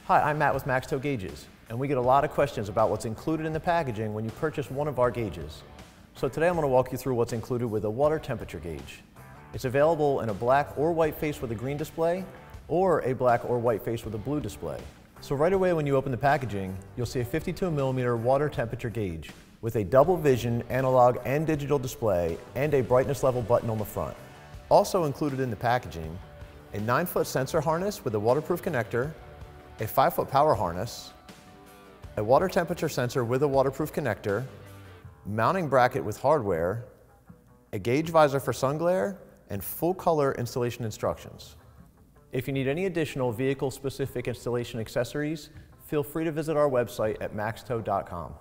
Hi, I'm Matt with MaxTow Gauges, and we get a lot of questions about what's included in the packaging when you purchase one of our gauges. So today I'm going to walk you through what's included with a water temperature gauge. It's available in a black or white face with a green display, or a black or white face with a blue display. So right away when you open the packaging, you'll see a 52mm water temperature gauge with a double vision analog and digital display and a brightness level button on the front. Also included in the packaging, a 9-foot sensor harness with a waterproof connector, a 5-foot power harness, a water temperature sensor with a waterproof connector, mounting bracket with hardware, a gauge visor for sun glare, and full color installation instructions. If you need any additional vehicle-specific installation accessories, feel free to visit our website at maxtow.com.